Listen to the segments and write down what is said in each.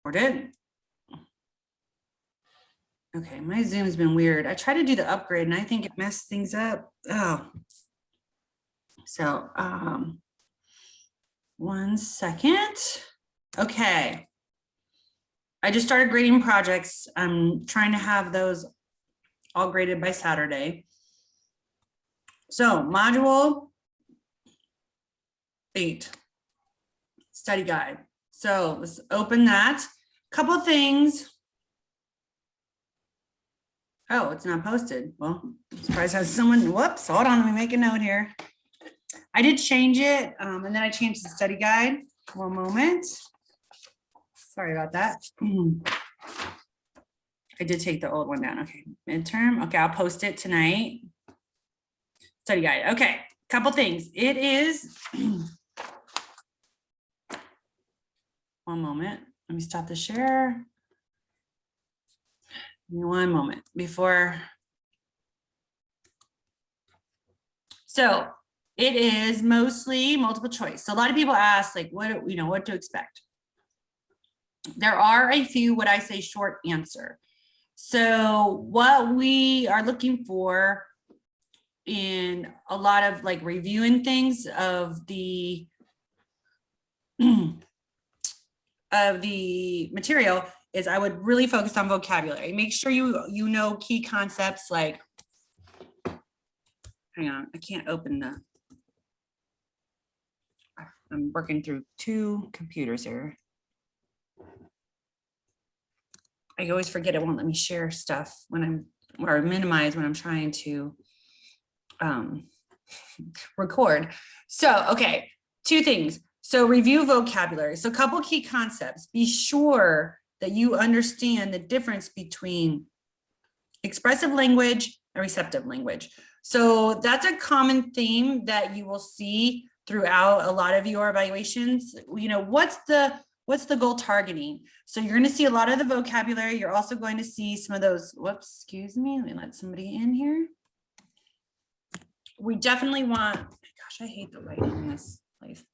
Or did? Okay, my Zoom's been weird. I tried to do the upgrade and I think it messed things up. Oh. So, 1 second. Okay. I just started grading projects. I'm trying to have those all graded by Saturday. So, module 8, study guide. So let's open that. Couple of things. Oh, it's not posted. Well, I'm surprised I have someone, whoops, hold on, let me make a note here. I did change it, and then I changed the study guide. 1 moment. Sorry about that. I did take the old one down. Okay, midterm. Okay, I'll post it tonight. Study guide. Okay, couple things. It is, 1 moment. Let me stop the share. Give me 1 moment before. So it is mostly multiple choice. So a lot of people ask, like, what to expect. There are a few, what I say, short answer. So what we are looking for in a lot of like reviewing things of the material is I would really focus on vocabulary. Make sure you know key concepts like, hang on, I can't open I'm working through 2 computers here. I always forget it won't let me share stuff or minimize when I'm trying to record. So, okay, 2 things. So review vocabulary. So a couple key concepts. Be sure that you understand the difference between expressive language and receptive language. So that's a common theme that you will see throughout a lot of your evaluations. What's the goal targeting? So you're going to see a lot of the vocabulary. You're also going to see some of those, whoops, excuse me, let me let somebody in here. We definitely want, gosh, I hate the lighting in this place.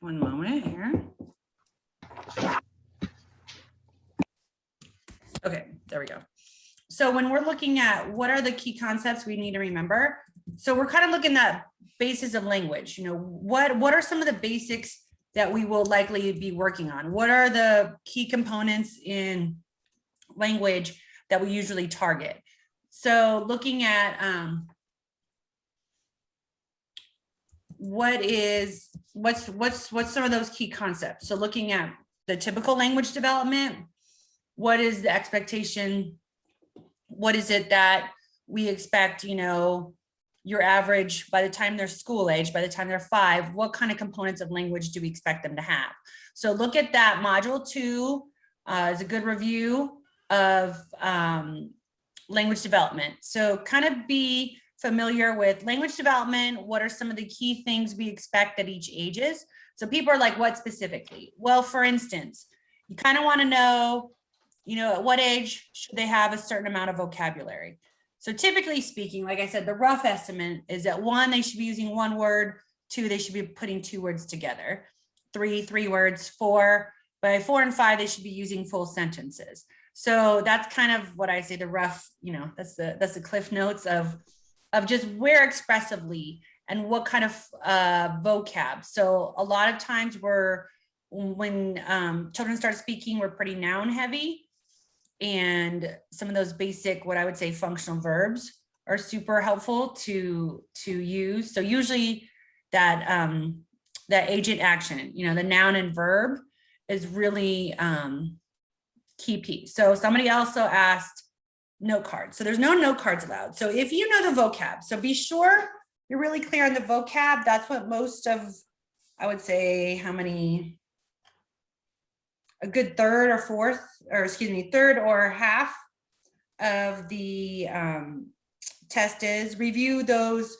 1 moment here. Okay, there we go. So when we're looking at what are the key concepts we need to remember, so we're kind of looking at basis of language. What are some of the basics that we will likely be working on? What are the key components in language that we usually target? So looking at what's some of those key concepts? So looking at the typical language development, what is the expectation? What is it that we expect, your average by the time they're school age, by the time they're 5, what kind of components of language do we expect them to have? So look at that. Module 2 is a good review of language development. So kind of be familiar with language development. What are some of the key things we expect at each ages? So people are like, what specifically? Well, for instance, you kind of want to know, at what age should they have a certain amount of vocabulary? So typically speaking, like I said, the rough estimate is that 1, they should be using 1 word, 2, they should be putting 2 words together, 3 words, 4, by 4 and 5, they should be using full sentences. So that's kind of what I say, the rough, that's the cliff notes of just where expressively and what kind of vocab. So a lot of times when children start speaking, we're pretty noun heavy. And some of those basic, what I would say, functional verbs are super helpful to use. So usually that agent action, the noun and verb is really key piece. So somebody also asked note cards. So there's no note cards allowed. So if you know the vocab, so be sure you're really clear on the vocab. That's what most of, I would say, a good third or half of the test is. Review those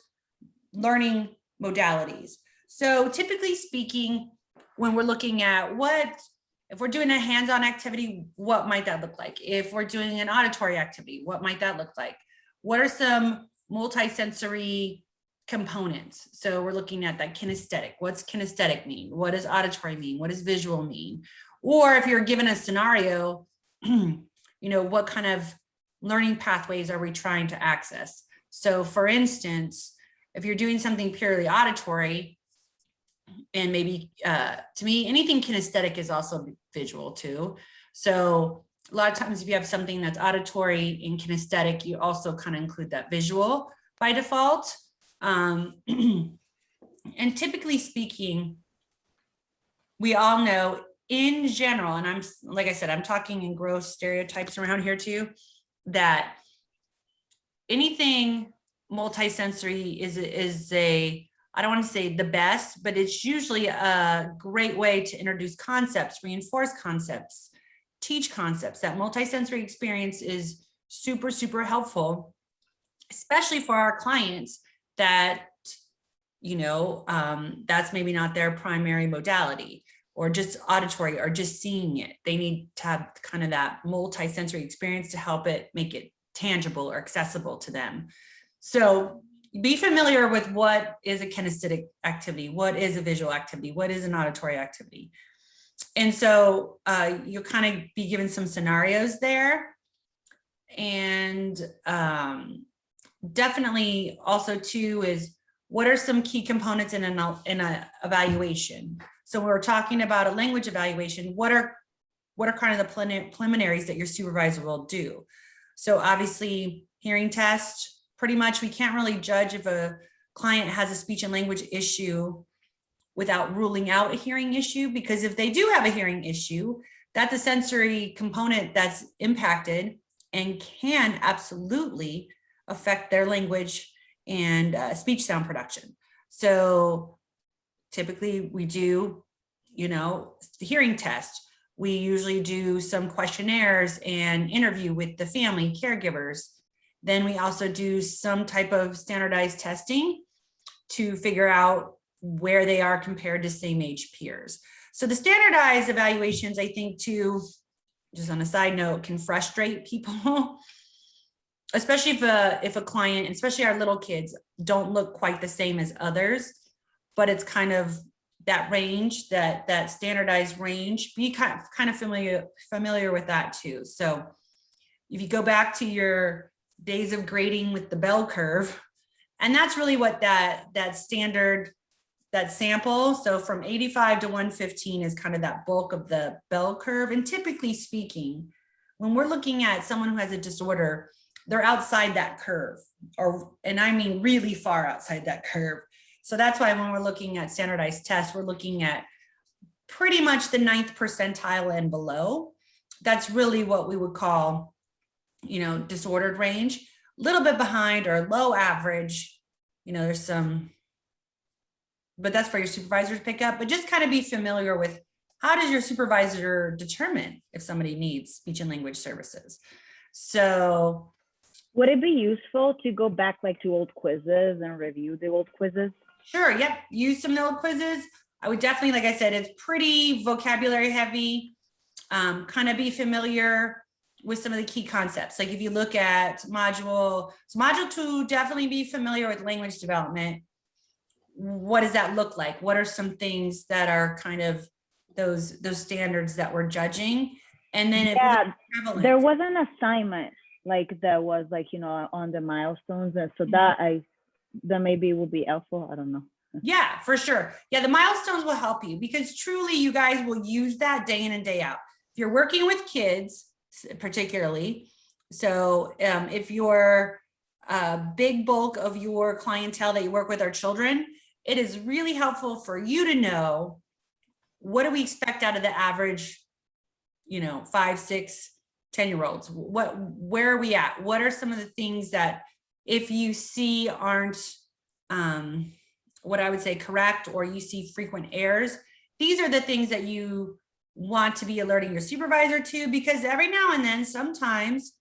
learning modalities. So typically speaking, when we're looking at if we're doing a hands-on activity, what might that look like? If we're doing an auditory activity, what might that look like? What are some multisensory components. So we're looking at that kinesthetic. What's kinesthetic mean? What does auditory mean? What does visual mean? Or if you're given a scenario, what kind of learning pathways are we trying to access? So for instance, if you're doing something purely auditory, and maybe to me, anything kinesthetic is also visual too. So a lot of times if you have something that's auditory and kinesthetic, you also kind of include that visual by default. And typically speaking, we all know in general, and like I said, I'm talking in gross stereotypes around here too, that anything multisensory is I don't want to say the best, but it's usually a great way to introduce concepts, reinforce concepts, teach concepts. That multisensory experience is super, super helpful, especially for our clients that, that's maybe not their primary modality, or just auditory, or just seeing it. They need to have kind of that multisensory experience to help it make it tangible or accessible to them. So be familiar with what is a kinesthetic activity, what is a visual activity, what is an auditory activity. And so you'll kind of be given some scenarios there. And definitely also too is, what are some key components in an evaluation? So we're talking about a language evaluation. What are kind of the preliminaries that your supervisor will do? So obviously hearing test, pretty much we can't really judge if a client has a speech and language issue without ruling out a hearing issue, because if they do have a hearing issue, that's a sensory component that's impacted and can absolutely affect their language and speech sound production. So typically we do, the hearing test. We usually do some questionnaires and interview with the family caregivers. Then we also do some type of standardized testing to figure out where they are compared to same age peers. So the standardized evaluations, I think too, just on a side note, can frustrate people, especially if a client, especially our little kids, don't look quite the same as others, but it's kind of that range, that standardized range. Be kind of familiar with that too. So if you go back to your days of grading with the bell curve, and that's really what that standard, that sample, so from 85 to 115 is kind of that bulk of the bell curve. And typically speaking, when we're looking at someone who has a disorder, they're outside that curve, and I mean really far outside that curve. So that's why when we're looking at standardized tests, we're looking at pretty much the 9th percentile and below. That's really what we would call, disordered range. A little bit behind or low average, there's some, but that's for your supervisor to pick up. But just kind of be familiar with, how does your supervisor determine if somebody needs speech and language services? So would it be useful to go back to old quizzes and review the old quizzes? Sure, yep, use some old quizzes. I would definitely, like I said, it's pretty vocabulary heavy. Kind of be familiar with some of the key concepts. Like if you look at module 2, definitely be familiar with language development. What does that look like? What are some things that are kind of those standards that we're judging? And then there was an assignment that was on the milestones, and so that maybe will be helpful. I don't know. Yeah, for sure. Yeah, the milestones will help you, because truly you guys will use that day in and day out. If you're working with kids, particularly, so if your big bulk of your clientele that you work with are children, it is really helpful for you to know, what do we expect out of the average, 5, 6, 10-year-olds? Where are we at? What are some of the things that if you see aren't what I would say correct, or you see frequent errors, these are the things that you want to be alerting your supervisor to, because every now and then, sometimes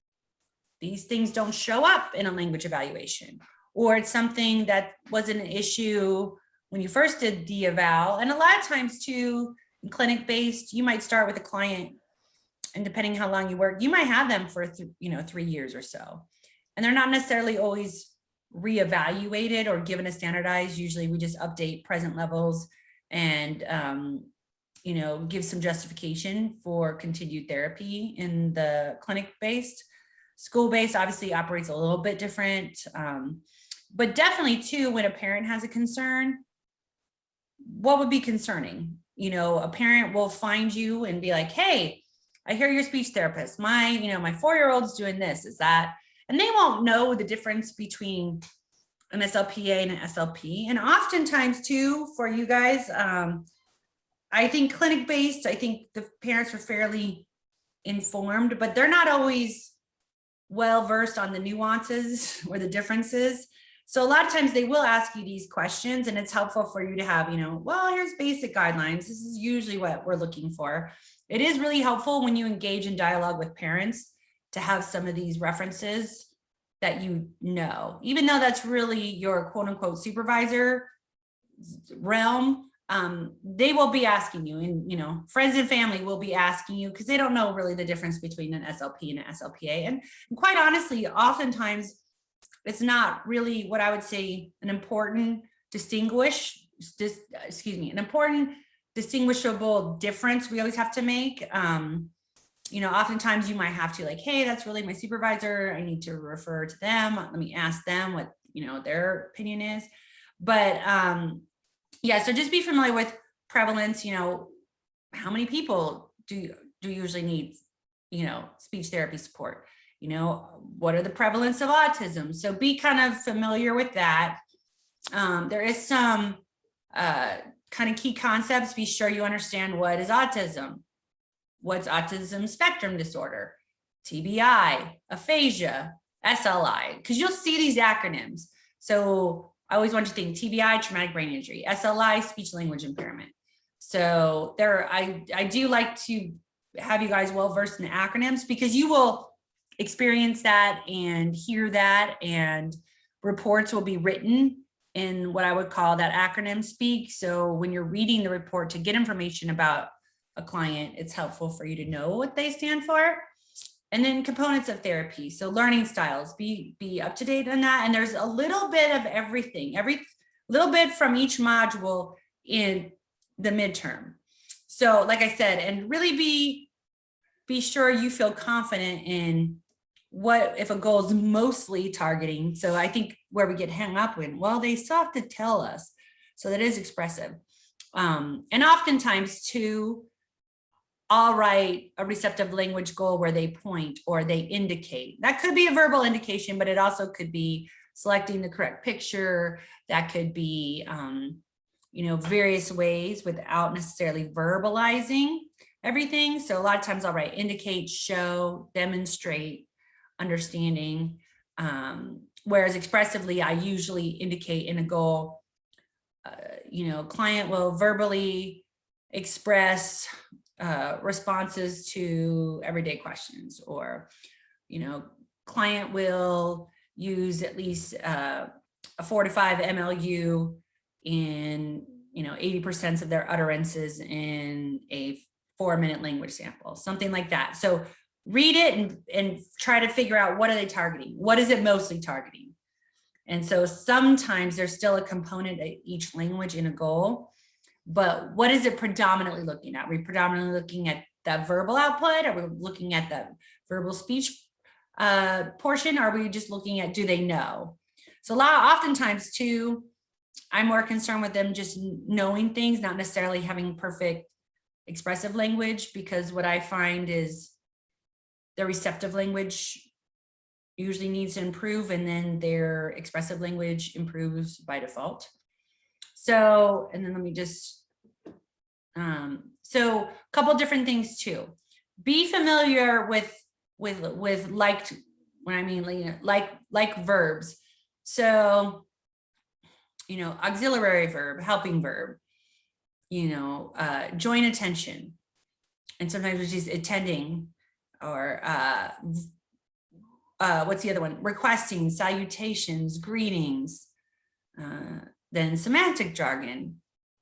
these things don't show up in a language evaluation, or it's something that wasn't an issue when you first did the eval. And a lot of times too, clinic-based, you might start with a client, and depending how long you work, you might have them for 3 years or so, and they're not necessarily always reevaluated or given a standardized. Usually we just update present levels and, you know, give some justification for continued therapy in the clinic-based. School-based obviously operates a little bit different, but definitely too, when a parent has a concern, what would be concerning? You know, a parent will find you and be like, hey, I hear you're a speech therapist. My 4-year-old's doing this, is that, and they won't know the difference between an SLPA and an SLP. And oftentimes too, for you guys, I think clinic-based, I think the parents are fairly informed, but they're not always well-versed on the nuances or the differences. So a lot of times they will ask you these questions, and it's helpful for you to have, you know, well, here's basic guidelines. This is usually what we're looking for. It is really helpful when you engage in dialogue with parents to have some of these references that you know, even though that's really your quote unquote supervisor realm, they will be asking you, and you know, friends and family will be asking you because they don't know really the difference between an SLP and an SLPA. And quite honestly, oftentimes it's not really what I would say an important distinguishable difference we always have to make. You know, oftentimes you might have to like, hey, that's really my supervisor. I need to refer to them. Let me ask them what, you know, their opinion is. But yeah, so just be familiar with prevalence. You know, how many people do you usually need, you know, speech therapy support? You know, what are the prevalence of autism? So be kind of familiar with that. There is some kind of key concepts. Be sure you understand what is autism. What's autism spectrum disorder, TBI, aphasia, SLI, because you'll see these acronyms. So I always want you to think TBI, traumatic brain injury, SLI, speech language impairment. So I do like to have you guys well-versed in the acronyms, because you will experience that and hear that, and reports will be written in what I would call that acronym speak. So when you're reading the report to get information about a client, it's helpful for you to know what they stand for. And then components of therapy. So learning styles, be up to date on that. And there's a little bit of everything, every little bit from each module in the midterm. So like I said, and really be sure you feel confident in what, if a goal is mostly targeting. So I think where we get hung up with, well, they still have to tell us. So that is expressive. And oftentimes too, I'll write a receptive language goal where they point or they indicate. That could be a verbal indication, but it also could be selecting the correct picture. That could be, you know, various ways without necessarily verbalizing everything. So a lot of times I'll write indicate, show, demonstrate, understanding. Whereas expressively, I usually indicate in a goal, you know, client will verbally express responses to everyday questions, or, you know, client will use at least a 4 to 5 MLU in, you know, 80% of their utterances in a 4-minute language sample, something like that. So read it and try to figure out, what are they targeting? What is it mostly targeting? And so sometimes there's still a component of each language in a goal, but what is it predominantly looking at? Are we predominantly looking at that verbal output? Are we looking at the verbal speech portion? Are we just looking at, do they know? So oftentimes too, I'm more concerned with them just knowing things, not necessarily having perfect expressive language, because what I find is their receptive language usually needs to improve, and then their expressive language improves by default. So, and then let me just, so a couple different things too. Be familiar with like, when I mean like verbs. So, you know, auxiliary verb, helping verb, you know, joint attention. And sometimes it's just attending, or what's the other one? Requesting, salutations, greetings, then semantic jargon,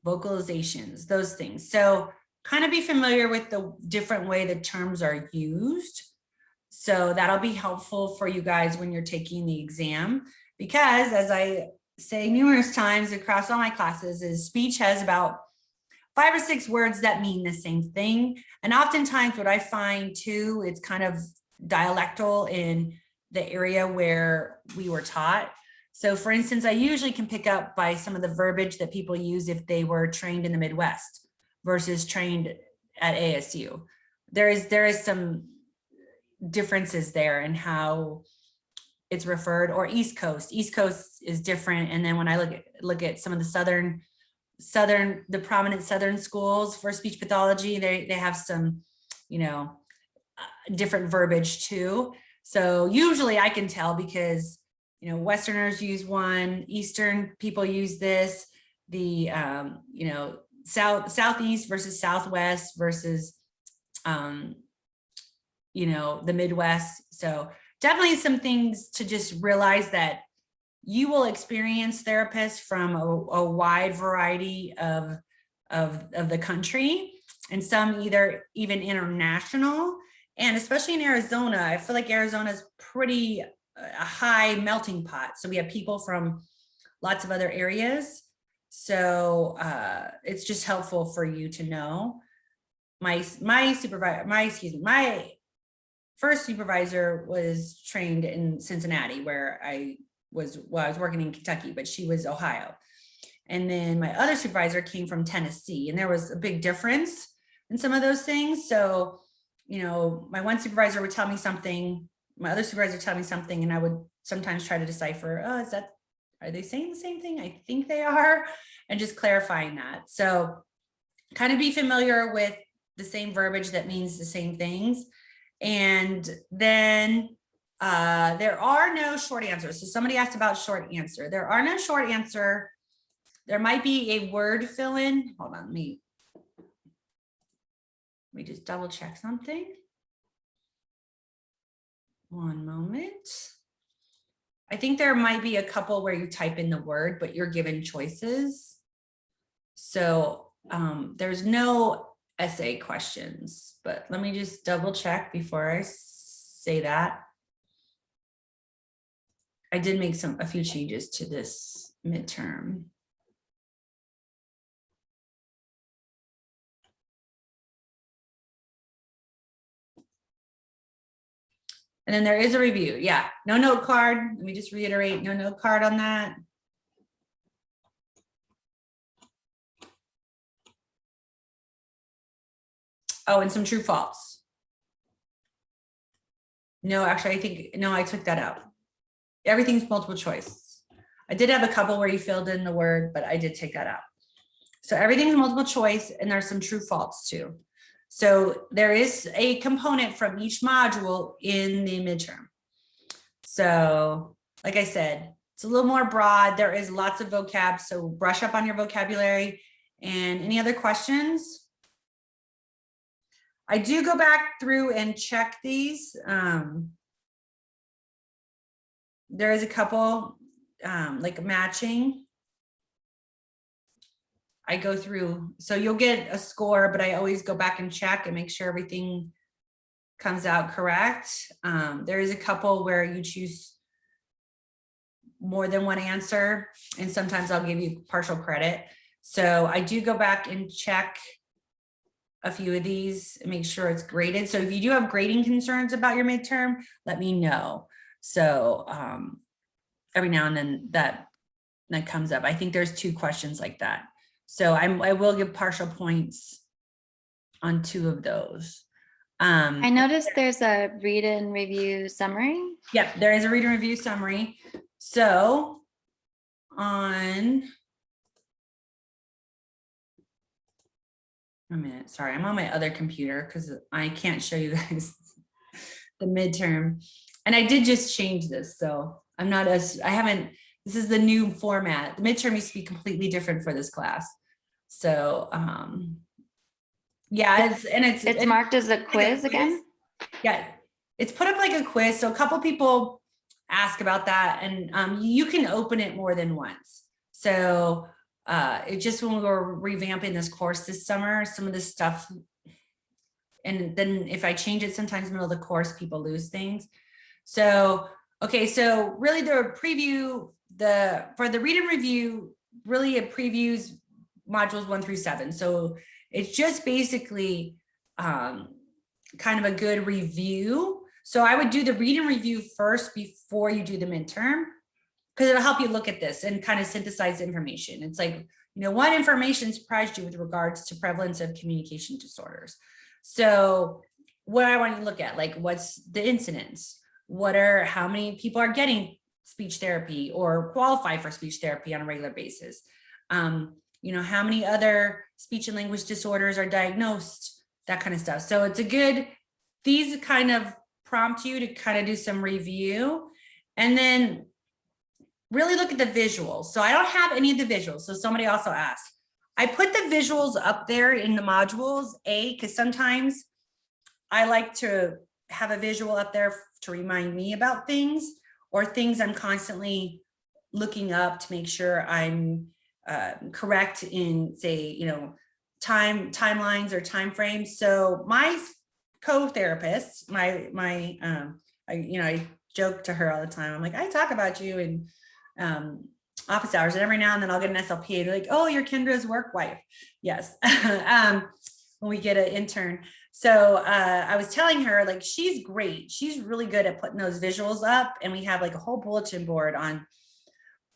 vocalizations, those things. So kind of be familiar with the different way the terms are used. So that'll be helpful for you guys when you're taking the exam, because as I say numerous times across all my classes, is speech has about 5 or 6 words that mean the same thing. And oftentimes what I find too, it's kind of dialectal in the area where we were taught. So for instance, I usually can pick up by some of the verbiage that people use if they were trained in the Midwest versus trained at ASU. There is some differences there in how it's referred, or East Coast. East Coast is different. And then when I look at some of the the prominent Southern schools for speech pathology, they have some, different verbiage too. So usually I can tell because, Westerners use one, Eastern people use this, the, Southeast versus Southwest versus, the Midwest. So definitely some things to just realize that you will experience therapists from a wide variety of the country, and some even international. And especially in Arizona, I feel like Arizona is pretty a high melting pot. So we have people from lots of other areas. So it's just helpful for you to know. My first supervisor was trained in Cincinnati, where I was working in Kentucky, but she was Ohio. And then my other supervisor came from Tennessee, and there was a big difference in some of those things. So, my one supervisor would tell me something, my other supervisor would tell me something, and I would sometimes try to decipher, are they saying the same thing? I think they are, and just clarifying that. So kind of be familiar with the same verbiage that means the same things. And then there are no short answers. So somebody asked about short answer. There are no short answer. There might be a word fill in. Hold on, let me just double check something. One moment. I think there might be a couple where you type in the word, but you're given choices. So there's no essay questions, but let me just double check before I say that. I did make a few changes to this midterm. And then there is a review. Yeah, no note card. Let me just reiterate, no note card on that. Oh, and some true false. No, actually, I took that out. Everything's multiple choice. I did have a couple where you filled in the word, but I did take that out. So everything's multiple choice, and there's some true false too. So there is a component from each module in the midterm. So like I said, it's a little more broad. There is lots of vocab, so brush up on your vocabulary. And any other questions? I do go back through and check these. There is a couple like matching. I go through, so you'll get a score, but I always go back and check and make sure everything comes out correct. There is a couple where you choose more than one answer, and sometimes I'll give you partial credit. So I do go back and check a few of these and make sure it's graded. So if you do have grading concerns about your midterm, let me know. So every now and then that comes up. I think there's 2 questions like that. So I will give partial points on 2 of those. I noticed there's a read and review summary. Yep, there is a read and review summary. So on a minute, sorry, I'm on my other computer because I can't show you guys the midterm. And I did just change this, so I'm not this is the new format. The midterm used to be completely different for this class. So yeah, it's marked as a quiz again. Yeah, it's put up like a quiz. So a couple people ask about that, and you can open it more than once. So it just, when we were revamping this course this summer, some of this stuff, and then if I change it sometimes in the middle of the course, people lose things. So Okay, so really the preview, for the read and review, really it previews modules 1 through 7. So it's just basically kind of a good review. So I would do the read and review first before you do the midterm, because it'll help you look at this and kind of synthesize the information. It's like, what information surprised you with regards to prevalence of communication disorders? So what I want you to look at, like, what's the incidence? How many people are getting speech therapy or qualify for speech therapy on a regular basis? How many other speech and language disorders are diagnosed, that kind of stuff. So it's these kind of prompt you to kind of do some review, and then really look at the visuals. So I don't have any of the visuals. So somebody also asked, I put the visuals up there in the modules, because sometimes I like to have a visual up there to remind me about things, or things I'm constantly looking up to make sure I'm correct in, say, timelines or timeframes. So my co-therapist, I joke to her all the time. I'm like, I talk about you in office hours, and every now and then I'll get an SLP. They're like, oh, you're Kendra's work wife. Yes. When we get an intern. So I was telling her, like, she's great. She's really good at putting those visuals up, and we have like a whole bulletin board on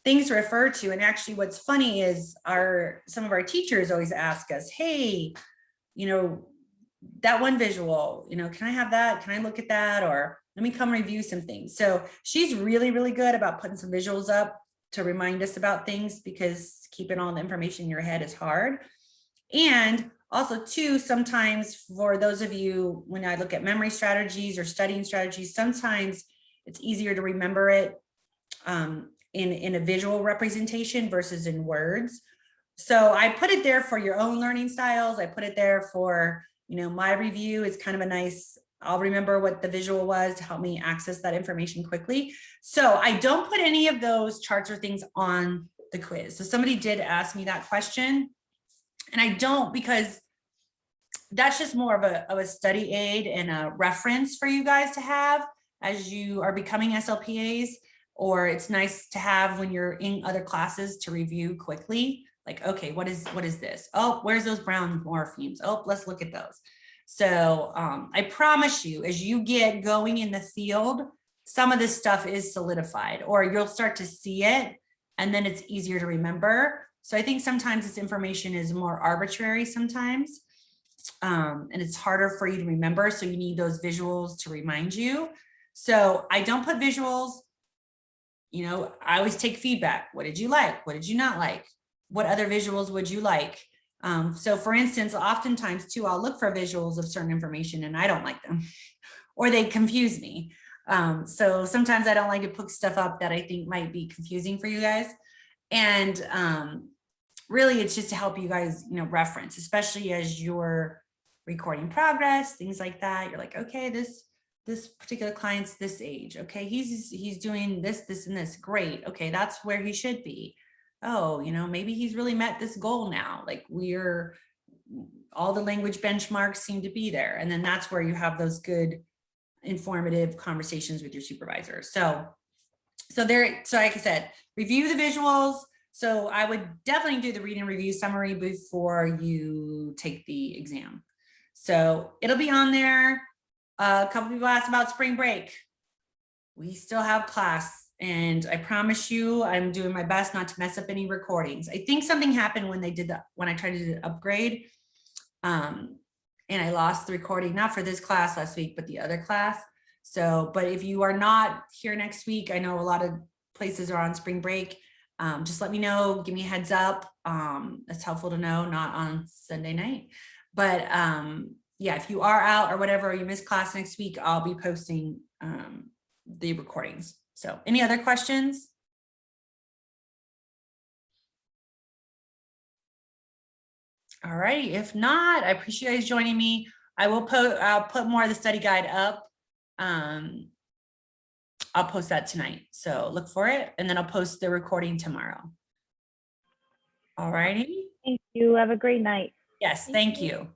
things to refer to. And actually what's funny is some of our teachers always ask us, hey, that one visual, can I have that? Can I look at that? Or let me come review some things. So she's really, really good about putting some visuals up to remind us about things, because keeping all the information in your head is hard. And also too, sometimes for those of you, when I look at memory strategies or studying strategies, sometimes it's easier to remember it in a visual representation versus in words. So I put it there for your own learning styles. I put it there for, my review is kind of a nice, I'll remember what the visual was to help me access that information quickly. So I don't put any of those charts or things on the quiz. So somebody did ask me that question, and I don't, because that's just more of a study aid and a reference for you guys to have as you are becoming SLPAs, or it's nice to have when you're in other classes to review quickly. Like, okay, what is this? Oh, where's those brown morphemes? Oh, let's look at those. So I promise you, as you get going in the field, some of this stuff is solidified, or you'll start to see it, and then it's easier to remember. So I think sometimes this information is more arbitrary sometimes, and it's harder for you to remember. So you need those visuals to remind you. So I don't put visuals. I always take feedback. What did you like? What did you not like? What other visuals would you like? So for instance, oftentimes too, I'll look for visuals of certain information and I don't like them, or they confuse me. So sometimes I don't like to put stuff up that I think might be confusing for you guys. And really it's just to help you guys, reference, especially as you're recording progress, things like that. You're like, okay, this particular client's this age. Okay, he's doing this, and this. Great. Okay, that's where he should be. Oh, maybe he's really met this goal now. Like all the language benchmarks seem to be there. And then that's where you have those good informative conversations with your supervisor. So like I said, review the visuals. So I would definitely do the read and review summary before you take the exam. So it'll be on there. A couple people asked about spring break. We still have class. And I promise you, I'm doing my best not to mess up any recordings. I think something happened when I tried to do the upgrade. And I lost the recording, not for this class last week, but the other class. So, but if you are not here next week, I know a lot of places are on spring break. Just let me know, give me a heads up. That's helpful to know, not on Sunday night. But yeah, if you are out or whatever, or you miss class next week, I'll be posting the recordings. So any other questions? All right, if not, I appreciate you guys joining me. I'll put more of the study guide up. I'll post that tonight. So look for it, and then I'll post the recording tomorrow. All righty. Thank you. Have a great night. Yes, thank you.